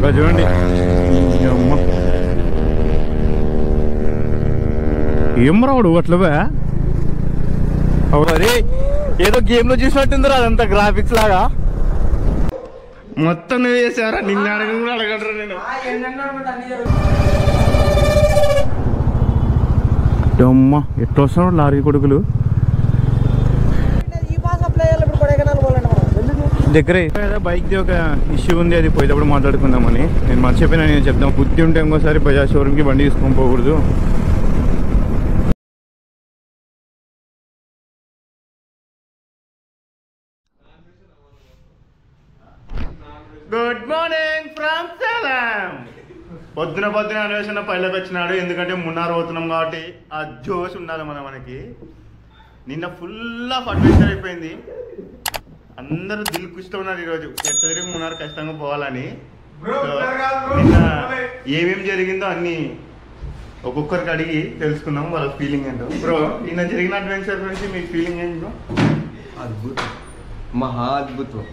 అక్కడ చూడండి ఏం రావుడు అట్లవే అరే ఏదో గేమ్ లో చూసినట్టుందిరా అదంతా గ్రాఫిక్స్ లాగా మొత్తం నువ్వు చేసావరా నిన్న అడగ కూడా అడగడరా నేను అమ్మా ఎట్లా వస్తున్నాడు లారీ కొడుకులు దగ్గరే బైక్ ది ఒక ఇష్యూ ఉంది అది పోయేటప్పుడు మాట్లాడుకుందామని నేను మర్చిపోయినా నేను చెప్తాను బుద్ధి ఉంటే ఇంకోసారి బజాజ్ షోరూమ్కి బండి తీసుకొని పోకూడదు గుడ్ మార్నింగ్ ఫ్రమ్ సలాం పొద్దున అన్వేషణ పైలోకి వచ్చినాడు ఎందుకంటే మున్నార్ పోతున్నాం కాబట్టి ఆ జోష్ ఉండాలి మనకి నిన్న ఫుల్ ఆఫ్ అడ్వెంచర్ అయిపోయింది అందరూ దిల్ కుస్తూ ఉన్నారు ఈరోజు ఎట్ట తిరిగి మున్నార్ కష్టంగా పోవాలని నిన్న ఏమేమి జరిగిందో అన్ని ఒక్కొక్కరికి అడిగి తెలుసుకుందాం వాళ్ళ ఫీలింగ్ ఏంటో బ్రో నిన్న జరిగిన అడ్వెంచర్ గురించి మీ ఫీలింగ్ ఏంటి బ్రో అద్భుతం మహా అద్భుతం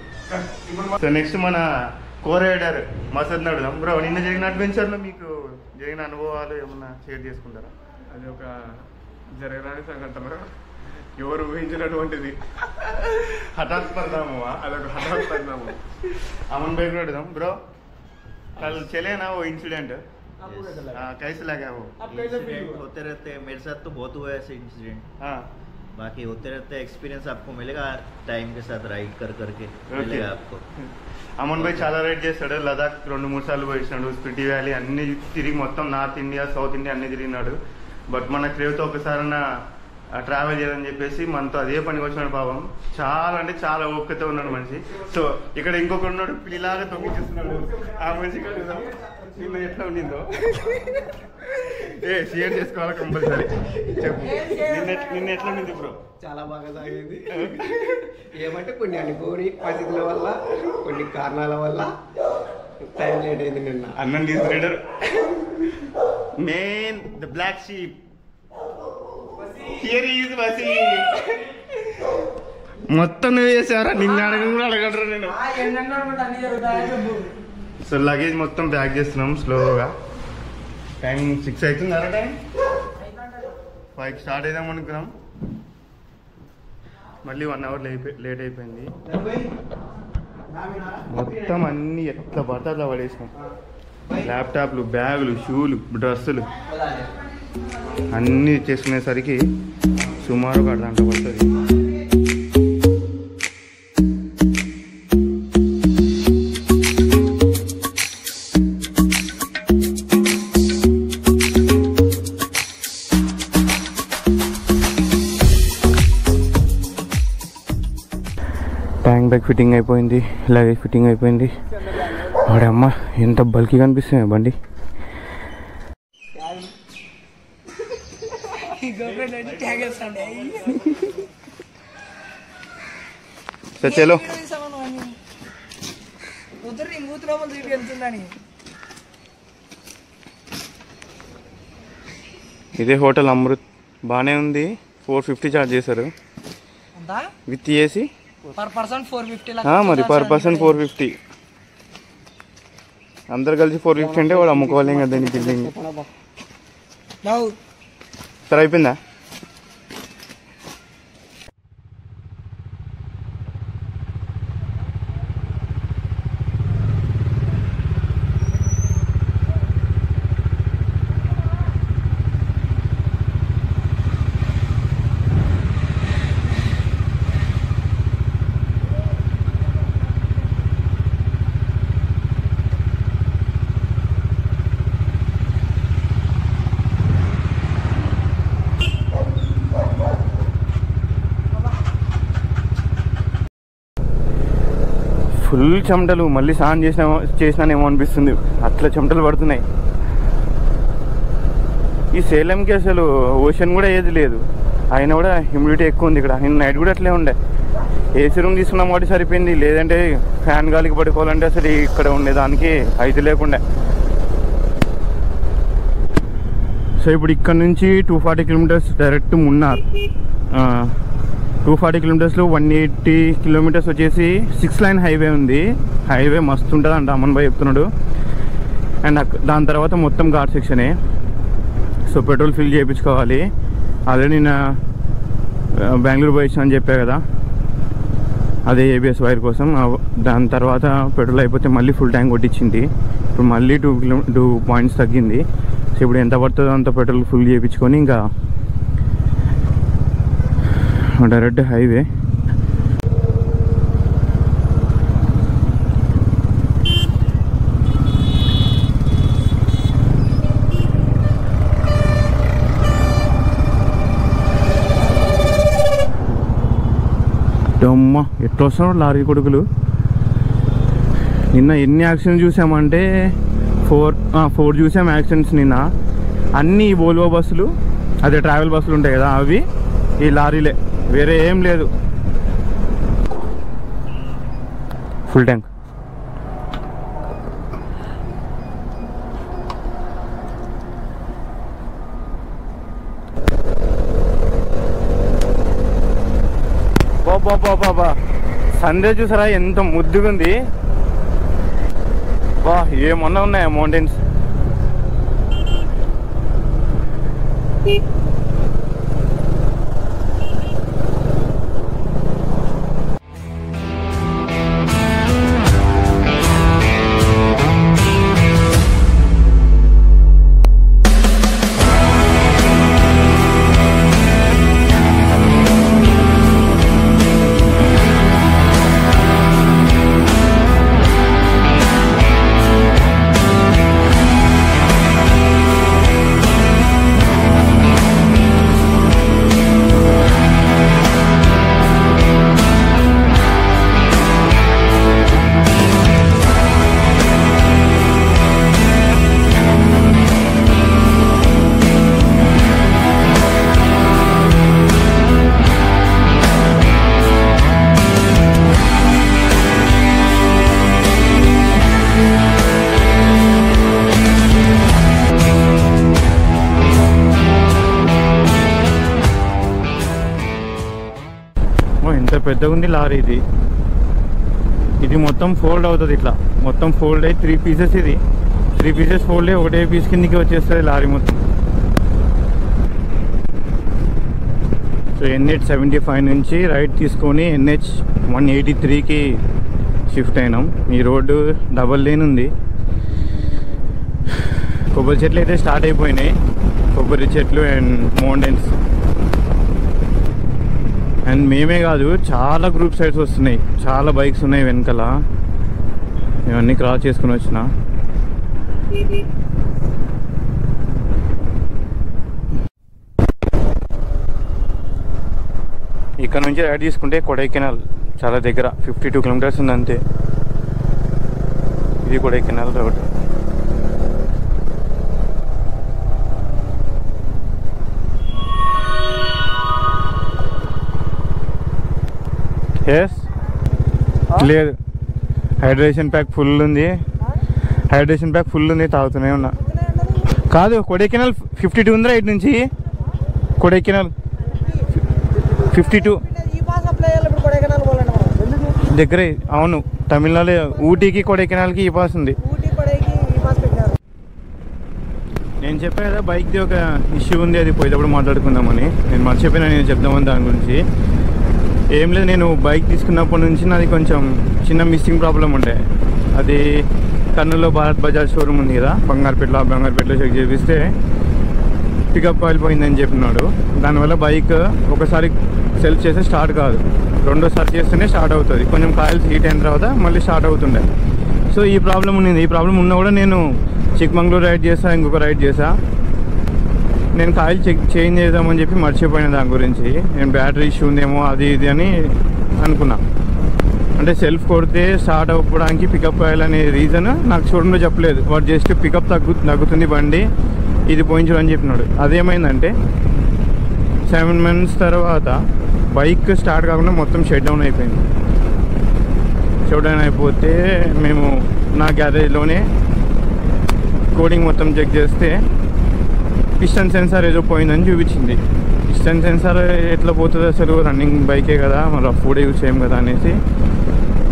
సో నెక్స్ట్ మన కో-రైడర్ మసద్ నడుదాం బ్రో నిన్న జరిగిన అడ్వెంచర్లో మీకు జరిగిన అనుభవాలు ఏమన్నా షేర్ చేసుకుంటారా అది ఒక జరగరాని సంఘటన ఎవరు ఊహించినటువంటిది హఠాత్ పరిణామం అదొక హఠాత్ పరిణామం अमन भाई को एकदम ब्रो कल चले ना वो इंसिडेंट कैसे लगा वो इंसिडेंट होते रहते हैं मेरे साथ तो बहुत हुआ ऐसे इंसिडेंट हाँ बाकी होते रहते हैं एक्सपीरियंस आपको मिलेगा टाइम के साथ राइड कर करके मिलेगा आपको అమన్ భాయ్ చాలా రైడ్ చేస్తాడు లదాఖ్ 2-3 సార్లు పోయినాడు స్పిటి వ్యాలీ అన్ని తిరిగి మొత్తం నార్త్ ఇండియా సౌత్ ఇండియా అన్ని తిరిగినాడు బట్ మన క్రేవ్తో ఒకసారన్నా ట్రావెల్ చేయాలని చెప్పేసి మనతో అదే పనికి వచ్చినాడు పాపం చాలా అంటే చాలా ఓపికతో ఉన్నాడు మనిషి సో ఇక్కడ ఇంకొకరు ఉన్నాడు పిల్లిలాగా తొక్కిస్తున్నాడు ఆ మనిషి నిన్న ఎట్లా ఉండిందో షేర్ చేసుకోవాలి కంపల్సరీ చెప్పు నిన్న ఎట్లా ఉండింది బ్రో చాలా బాగా సాగింది ఏమంటే కొన్ని అనుకోని పరిస్థితుల వల్ల కొన్ని కారణాల వల్ల టైం లేట్ అయింది నిన్న అన్నం తీసుకుంటారు main the black sheep here is Vasi మొత్తం నువ్వు చేసావరా నిన్న అడగ కూడా అడగడరా నేను సో లగేజ్ మొత్తం ప్యాక్ చేస్తున్నాం స్లోగా టైం 6 అవుతుందా టైం 5 స్టార్ట్ అయిదాం అనుకున్నాం మళ్ళీ 1 అవర్ లేట్ అయిపోయింది మొత్తం అన్ని ఎట్లా పడితే అట్లా పడేసినాం ల్యాప్టాప్లు బ్యాగులు షూలు డ్రెస్సులు అన్నీ చేసుకునేసరికి సుమారు ఒక అర్ధగంట పడుతుంది ట్యాంక్ బ్యాగ్ ఫిట్టింగ్ అయిపోయింది లగేజ్ ఫిట్టింగ్ అయిపోయింది వాడమ్మ ఎంత బల్కీ కనిపిస్తుంది బండి చలో ఇదే హోటల్ అమృత్ బాగానే ఉంది 450 చార్జ్ చేశారు విత్ ఏసీ per person 450 మరి పర్ పర్సన్ 450 అందరు కలిసి 450 అంటే వాడు అమ్ముకోవాలి కదా దీని బిల్డింగ్ సరే అయిపోయిందా ఫుల్ చెమటలు మళ్ళీ స్నానం చేసినానేమో అనిపిస్తుంది అట్లా చెమటలు పడుతున్నాయి ఈ సేలంకి అసలు ఓషన్ కూడా ఏది లేదు అయినా కూడా హ్యూమిడిటీ ఎక్కువ ఉంది ఇక్కడ నేను నైట్ కూడా అట్లే ఉండే ఏసీ రూమ్ తీసుకున్నాం కాబట్టి సరిపోయింది లేదంటే ఫ్యాన్ గాలికి పడుకోవాలంటే అసలు ఇక్కడ ఉండేదానికి అయితే లేకుండా సో ఇప్పుడు ఇక్కడ నుంచి 240 కిలోమీటర్స్ డైరెక్ట్ మున్నార్ 240 కిలోమీటర్స్లో 180 కిలోమీటర్స్ వచ్చేసి 6 లైన్ హైవే ఉంది హైవే మస్తు ఉంటుంది అంట అమన్ భాయ్ చెప్తున్నాడు అండ్ దాని తర్వాత మొత్తం ఘాట్ సెక్షనే. సో పెట్రోల్ ఫిల్ చేయించుకోవాలి. ఆల్రెడీ నేను బెంగళూరు పోయి అని చెప్పా కదా, అదే ఏబిఎస్ వైర్ కోసం. దాని తర్వాత పెట్రోల్ అయిపోతే మళ్ళీ ఫుల్ ట్యాంక్ కొట్టించింది. ఇప్పుడు మళ్ళీ 2 పాయింట్స్ తగ్గింది. సో ఇప్పుడు ఎంత పడుతుందో అంత పెట్రోల్ ఫుల్ చేయించుకొని ఇంకా డైరెక్ట్ హైవే. అమ్మ ఎట్లా వస్తున్నాడు లారీ కొడుకులు. నిన్న ఎన్ని యాక్సిడెంట్స్ చూసామంటే 4 చూసాం యాక్సిడెంట్స్ నిన్న. అన్నీ వోల్వో బస్సులు, అదే ట్రావెల్ బస్సులు ఉంటాయి కదా, అవి ఈ లారీలే, వేరే ఏం లేదు. Full tank. బాబా సండే చూసారా ఎంత ముద్దుగా ఉంది. బా ఏమన్నా ఉన్నాయా మౌంటైన్స్. ఎంత పెద్దగా ఉంది లారీ. ఇది మొత్తం ఫోల్డ్ అవుతుంది, ఇట్లా మొత్తం ఫోల్డ్ అయ్యి 3 పీసెస్. ఇది 3 పీసెస్ ఫోల్డ్ అయ్యి ఒకటే పీస్ కిందకి వచ్చేస్తుంది లారీ మొత్తం. సో NH75 నుంచి రైట్ తీసుకొని NH183కి షిఫ్ట్ అయినాం. ఈ రోడ్డు డబల్ లేన్ ఉంది. కొబ్బరి చెట్లు అయితే స్టార్ట్ అయిపోయినాయి, కొబ్బరి చెట్లు అండ్ మౌంటైన్స్. అండ్ మేమే కాదు, చాలా గ్రూప్ సైడ్స్ వస్తున్నాయి, చాలా బైక్స్ ఉన్నాయి వెనకాల. ఇవన్నీ క్రాస్ చేసుకుని వచ్చిన. ఇక్కడ నుంచి రైడ్ తీసుకుంటే కొడైకెనాల్ చాలా దగ్గర, 52 కిలోమీటర్స్ ఉంది అంతే. ఇది కొడైకెనాల్ రోడ్. లేదు, హైడ్రేషన్ ప్యాక్ ఫుల్ ఉంది. తాగుతూనే ఉన్నా. కాదు, కొడైకెనాల్ 52 ఉందిరా ఇటు నుంచి. కొడైకెనాల్ 52 దగ్గరే. అవును, తమిళనాడు ఊటీకి కొడైకెనాల్కి ఈ పాస్ ఉంది. నేను చెప్పాను కదా బైక్ది ఒక ఇష్యూ ఉంది, అది పోయేటప్పుడు మాట్లాడుకుందామని. నేను మర్చిపోయినా నేను చెప్దామని దాని గురించి. ఏం లేదు, నేను బైక్ తీసుకున్నప్పటి నుంచి నాది కొంచెం చిన్న మిస్సింగ్ ప్రాబ్లం ఉండే. అది కర్నూలులో భారత్ బజాజ్ షోరూమ్ ఉంది కదా, బంగారుపేటలో చెక్ చేపిస్తే పికప్ ఆయిల్ పోయిందని చెప్పినాడు. దానివల్ల బైక్ ఒకసారి సెల్ఫ్ చేస్తే స్టార్ట్ కాదు, రెండోసారి చేస్తేనే స్టార్ట్ అవుతుంది. కొంచెం కాయిల్స్ హీట్ అయిన తర్వాత మళ్ళీ స్టార్ట్ అవుతుండే. సో ఈ ప్రాబ్లం ఉంది. ఈ ప్రాబ్లం ఉన్నా కూడా నేను చిక్మంగళూరు రైడ్ చేసా, ఇంకొక రైడ్ చేసా. నేను కాయిల్ చేంజ్ చేద్దామని చెప్పి మర్చిపోయిన దాని గురించి. నేను బ్యాటరీ ఇష్యూ ఉందేమో అది ఇది అని అనుకున్నా. అంటే సెల్ఫ్ కొడితే స్టార్ట్ అవ్వడానికి పికప్ ఆయిల్ అనే రీజన్ నాకు షోరూంలో చెప్పలేదు. వాడు జస్ట్ పికప్ తగ్గుతుంది బండి, ఇది పోయించు అని చెప్పినాడు. అదేమైందంటే 7 months తర్వాత బైక్ స్టార్ట్ కాకుండా మొత్తం షట్ డౌన్ అయిపోయింది. షట్ డౌన్ అయిపోతే మేము నా గ్యారేజ్లోనే కోడింగ్ మొత్తం చెక్ చేస్తే పిస్టన్ సెన్సార్ ఏదో పోయిందని చూపించింది. పిస్టన్ సెన్సార్ ఎట్లా పోతుంది అసలు, రన్నింగ్ బైకే కదా, మరి రఫ్ కూడా యూజ్ చేయం కదా అనేసి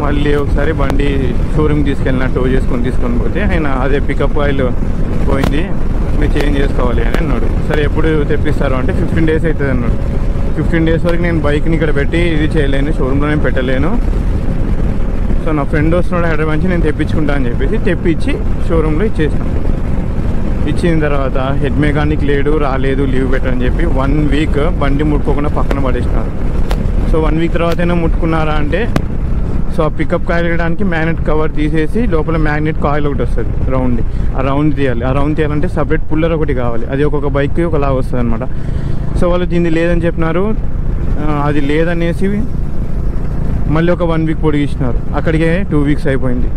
మళ్ళీ ఒకసారి బండి షోరూమ్కి తీసుకెళ్ళిన టో తీసుకొని పోతే ఆయన అదే పికప్ ఆయిల్ పోయింది, మీరు చేంజ్ చేసుకోవాలి అని అన్నాడు. సరే ఎప్పుడు తెప్పిస్తారు అంటే 15 days అవుతుంది అన్నాడు. 15 days వరకు నేను బైక్ని ఇక్కడ పెట్టి ఇది చేయలేను, షోరూంలో నేను పెట్టలేను. సో నా ఫ్రెండ్ వస్తున్నాడు హైదరాబాద్ నుంచి, నేను తెప్పించుకుంటా అని చెప్పేసి తెప్పించి షోరూంలో ఇచ్చేసాను. ఇచ్చిన తర్వాత హెడ్ మెకానిక్ లేడు, రాలేదు, లీవ్ పెట్టని చెప్పి 1 week బండి ముట్టుకోకుండా పక్కన పడేసినారు. సో 1 week తర్వాత అయినా ముట్టుకున్నారా అంటే, సో ఆ పికప్ కాయిల్ వేయడానికి మ్యాగ్నెట్ కవర్ తీసేసి లోపల మ్యాగ్నెట్ కాయిల్ ఒకటి వస్తుంది రౌండ్, ఆ రౌండ్ తీయాలి. ఆ రౌండ్ తీయాలంటే సపరేట్ పుల్లర్ ఒకటి కావాలి, అది ఒక్కొక్క బైక్కి ఒకలా వస్తుంది అనమాట. సో వాళ్ళు దీన్ని లేదని చెప్పినారు, అది లేదనేసి మళ్ళీ ఒక 1 week పొడిగించినారు. అక్కడికే 2 weeks అయిపోయింది.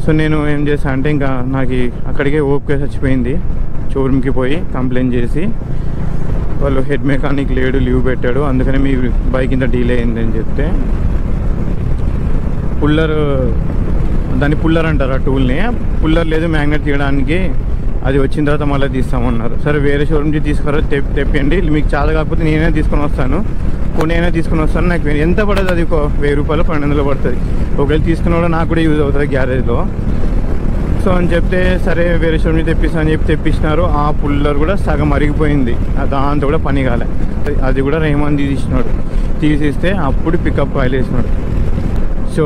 సో నేను ఏం చేశాను అంటే ఇంకా నాకు అక్కడికే ఓపిక చచ్చిపోయింది. షోరూమ్కి పోయి కంప్లైంట్ చేసి వాళ్ళు హెడ్ మెకానిక్ లేడు, లీవ్ పెట్టాడు, అందుకని మీ బైక్ ఇంత డీలే అయిందని చెప్తే, పుల్లర్, దాన్ని పుల్లర్ అంటారు ఆ టూల్ని, పుల్లర్ లేదు మ్యాగ్నెట్ తీయడానికి, అది వచ్చిన తర్వాత మళ్ళీ తీస్తామన్నారు. సరే వేరే షోరూమ్కి తీసుకురా, తెప్పియండి, మీకు చాలా కాకపోతే నేనే తీసుకొని వస్తాను, కొన్ని అయినా తీసుకొని వస్తాను, నాకు ఎంత పడదు అది ఒక 1000 రూపాయలు 1200 పడుతుంది, ఒకవేళ తీసుకున్న కూడా నాకు కూడా యూజ్ అవుతుంది గ్యారేజ్లో. సో అని చెప్తే సరే వేరే షోరూమ్కి తెప్పిస్తా అని చెప్పి తెప్పించినారు. ఆ పుల్లర్ కూడా సగం అరిగిపోయింది, దాంతో కూడా పని కాలే. అది కూడా రెహమాన్ తీసిస్తే అప్పుడు పికప్ ఆయిల్ వేసినాడు. సో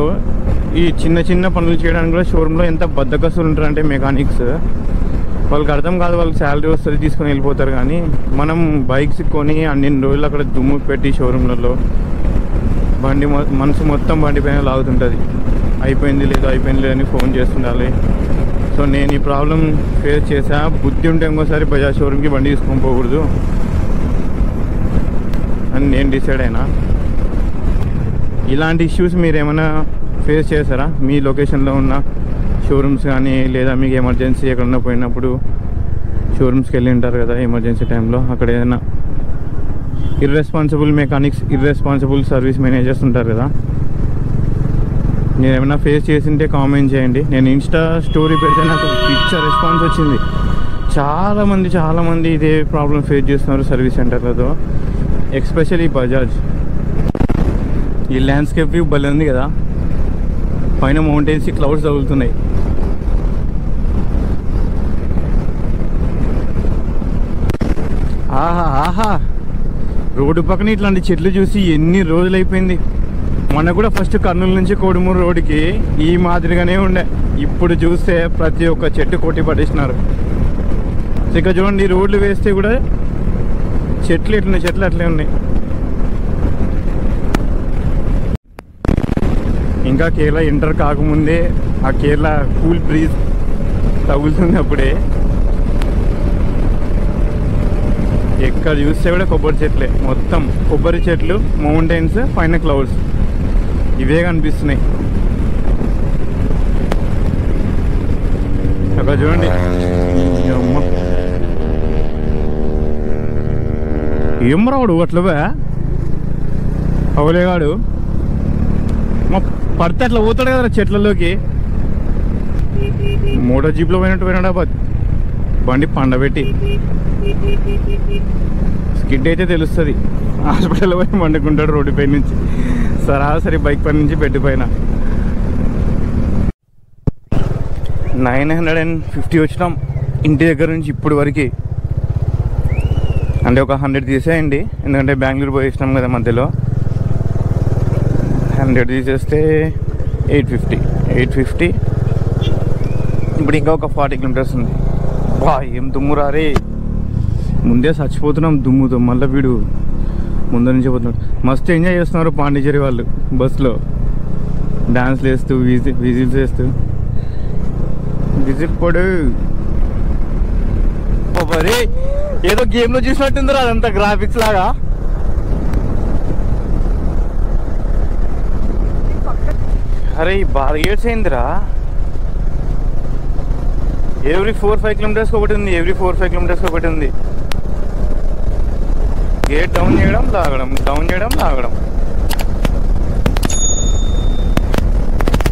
ఈ చిన్న చిన్న పనులు చేయడానికి కూడా షోరూంలో ఎంత బద్దకస్తులు ఉంటారంటే మెకానిక్స్, వాళ్ళకి అర్థం కాదు, వాళ్ళకి శాలరీ వస్తుంది తీసుకొని వెళ్ళిపోతారు. కానీ మనం బైక్స్ కొని అన్ని రోజులు అక్కడ దుమ్ము పెట్టి షోరూంలలో బండి మనసు మొత్తం బండి పైన లాగుతుంటుంది, అయిపోయింది లేదు అని ఫోన్ చేస్తుండాలి. సో నేను ఈ ప్రాబ్లం ఫేస్ చేసా. బుద్ధి ఉంటే ఇంకోసారి బజాజ్ షోరూమ్కి బండి తీసుకొని పోకూడదు అని నేను డిసైడ్ అయినా. ఇలాంటి ఇష్యూస్ మీరు ఏమైనా ఫేస్ చేస్తారా మీ లొకేషన్లో ఉన్న షోరూమ్స్ కానీ, లేదా మీకు ఎమర్జెన్సీ ఎక్కడన్నా పోయినప్పుడు షోరూమ్స్కి వెళ్ళి ఉంటారు కదా ఎమర్జెన్సీ టైంలో, అక్కడ ఏదైనా irresponsible mechanics, irresponsible service managers ఉంటారు కదా, నేను ఏమైనా ఫేస్ చేసింటే కామెంట్ చేయండి. నేను ఇన్స్టా స్టోరీ పెడితే నాకు పిక్చర్ రెస్పాన్స్ వచ్చింది. చాలామంది ఇదే ప్రాబ్లం ఫేస్ చేస్తున్నారు సర్వీస్ సెంటర్లతో, ఎస్పెషల్లీ బజాజ్. ఈ ల్యాండ్స్కేప్ వ్యూ భలే ఉంది కదా, పైన మౌంటైన్స్ క్లౌడ్స్ తగులుతున్నాయి. ఆహా రోడ్డు పక్కన ఇట్లాంటి చెట్లు చూసి ఎన్ని రోజులు అయిపోయింది. మొన్న కూడా ఫస్ట్ కర్నూలు నుంచి కోడుమూరు రోడ్డుకి ఈ మాదిరిగానే ఉండే, ఇప్పుడు చూస్తే ప్రతి ఒక్క చెట్టు కొట్టి పడేసినారు. ఇక చూడండి, రోడ్లు వేస్తే కూడా చెట్లు అట్లే ఉన్నాయి. ఇంకా కేరళ ఎంటర్ కాకముందే ఆ కేరళ కూల్ బ్రీజ్ తగులుతుంది. అప్పుడే ఎక్కడ చూస్తే కూడా కొబ్బరి చెట్లే, మొత్తం కొబ్బరి చెట్లు, మౌంటైన్స్, పైన క్లౌడ్స్, ఇవే కనిపిస్తున్నాయి. అక్కడ చూడండి, ఏం రావుడు అట్లవే అవలేగాడు, మా పడితే అట్లా పోతాడు కదా చెట్లలోకి. మోటార్ జీప్లో పోయినాడా బండి పండబెట్టి, స్కిడ్ అయితే తెలుస్తుంది. హాస్పిటల్లో పోయి వండుకుంటాడు రోడ్డు పై నుంచి, సరాసరి బైక్ పై నుంచి బెడ్ పైన. 950 వచ్చినాం ఇంటి దగ్గర నుంచి ఇప్పుడు వరకు. అంటే ఒక 100 తీసేయండి, ఎందుకంటే బెంగళూరు పోయి ఇచ్చినాం కదా మధ్యలో. 100 తీసేస్తే 850. ఇప్పుడు ఇంకా ఒక 40 kilometers ఉంది. బా ఏం దుమ్మురా రే, ముందే చచ్చిపోతున్నాం దుమ్ముతో. మళ్ళీ వీడు ముందు నుంచి పోతున్నాడు. మస్తు ఎంజాయ్ చేస్తున్నారు పాండిచేరి వాళ్ళు బస్సులో, డాన్స్లు వేస్తూ విజిల్స్ వేస్తూ. విజిల్ పడు మరి ఏదో గేమ్లో చూసినట్టుందిరా అదంతా గ్రాఫిక్స్ లాగా. అరే బాగా గేట్స్ అయిందిరా, ఎవ్రీ 4-5 kilometers ఒకటి ఉంది, ఎవ్రీ 4-5 kilometers ఒకటి ఉంది. గేట్ డౌన్ చేయడం లాగడం, డౌన్ చేయడం లాగడం.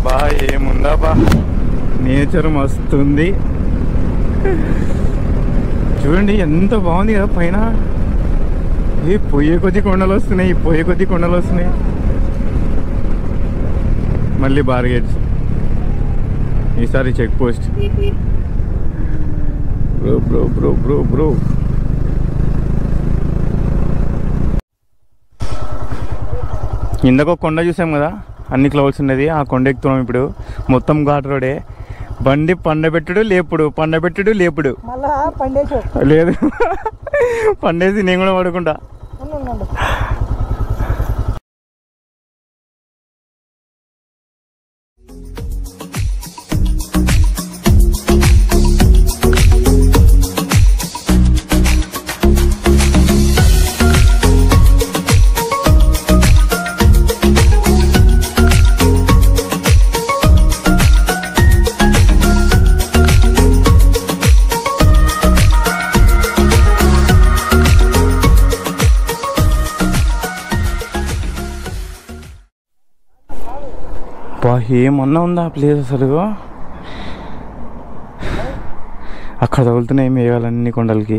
బా ఏముందా బా, నేచర్ మస్తుంది. చూడండి ఎంత బాగుంది కదా పైన. ఏ పోయే కొద్ది కొండలు వస్తున్నాయి. మళ్ళీ బార్గేట్స్, ఈసారి check post. Bro bro bro bro bro ఇందాక కొండ చూసాం కదా, అన్ని క్లౌడ్స్ ఉన్నది. ఆ కొండ ఎక్కుతున్నాం ఇప్పుడు. మొత్తం ఘాట్ రోడే. బండి పండబెట్టుడు లేపుడు, పండబెట్టుడు లేపుడు. లేదు పండేసి నేను కూడా పడుకుంటా. ఏమన్నా ఉందా ప్లేస్ అసలు? అక్కడ తగులుతున్నాయి మేఘాలన్నీ కొండలకి.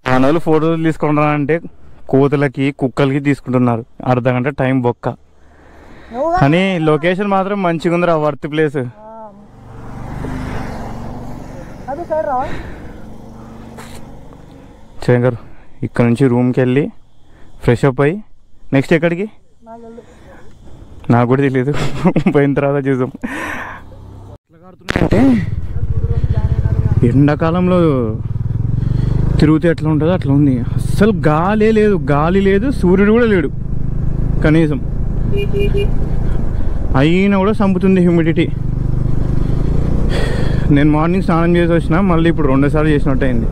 మనోళ్ళు ఫోటోలు తీసుకుంటారా అంటే కోతులకి కుక్కలకి తీసుకుంటున్నారు. అర్ధగంట టైం బొక్క. కానీ లొకేషన్ మాత్రం మంచిగా ఉందిరా, వర్త్ ప్లేస్. శంకర్ ఇక్కడ నుంచి రూమ్కి వెళ్ళి ఫ్రెష్ అప్ అయ్యి నెక్స్ట్ ఎక్కడికి నాకు కూడా తెలియదు, పోయిన తర్వాత చూసాం. అంటే ఎండాకాలంలో తిరుగుతే ఎట్లా ఉంటుందో అట్లా ఉంది. అస్సలు గాలి లేదు, సూర్యుడు కూడా లేడు కనీసం. అయినా కూడా చంపుతుంది హ్యూమిడిటీ. నేను మార్నింగ్ స్నానం చేసి వచ్చిన, మళ్ళీ ఇప్పుడు 2 సార్లు చేసినట్టు అయింది.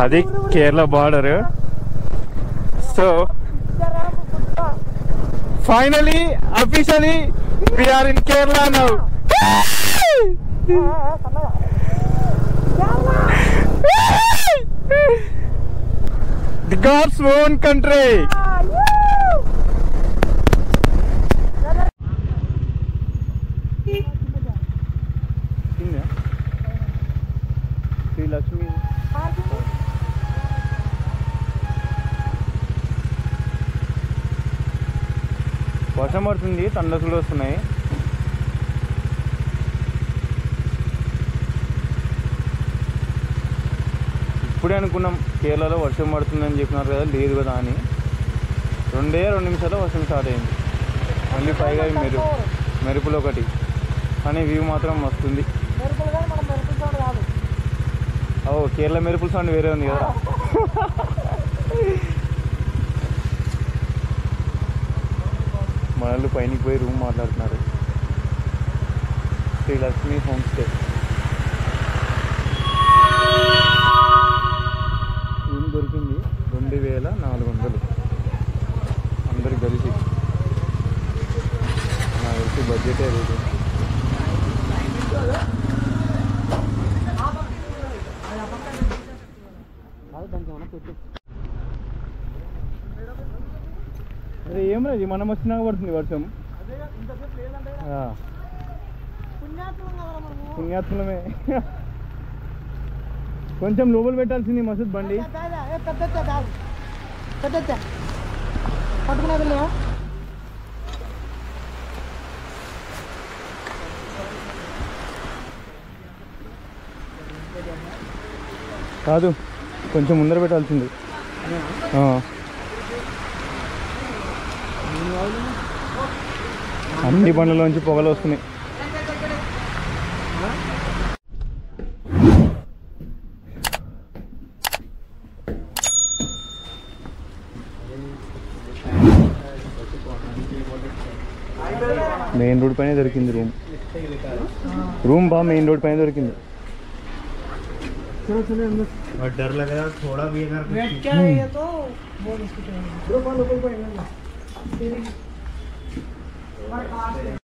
అది Kerala border. So finally officially we are in Kerala now. The God's own country. Sri Lakshmi వర్షం పడుతుంది, తండసులు వస్తున్నాయి. ఇప్పుడే అనుకున్నాం కేరళలో వర్షం పడుతుందని చెప్పినారు కదా, లేదు కదా అని. 2 నిమిషాల్లో వర్షం స్టార్ట్ అయింది. మళ్ళీ పైగా మెరుపులు ఒకటి. కానీ వ్యూ మాత్రం వస్తుంది. ఓ కేరళ మెరుపుల సౌండ్ వేరే ఉంది కదా. మనల్ని పైనకి పోయి రూమ్ మాట్లాడుతున్నారు. Sri Lakshmi home stay. Room దొరికింది 2400 అందరికి కలిసి. నా తెలిసి బడ్జెటే లేదు. అరే ఏం రాదు, మనం వచ్చినాక పడుతుంది వర్షం. పుణ్యాత్మలమే. కొంచెం లోపల పెట్టాల్సింది మసూద్ బండి. కాదు, కొంచెం ముందర పెట్టాల్సింది. అన్ని బండ్లలోంచి పొగలు వస్తున్నాయి. మెయిన్ రోడ్ పైన దొరికింది రూమ్ బా మెయిన్ రోడ్ పైన దొరికింది. और डर लग रहा है थोड़ा भी अगर वेट क्या है ये तो बहुत मुश्किल है।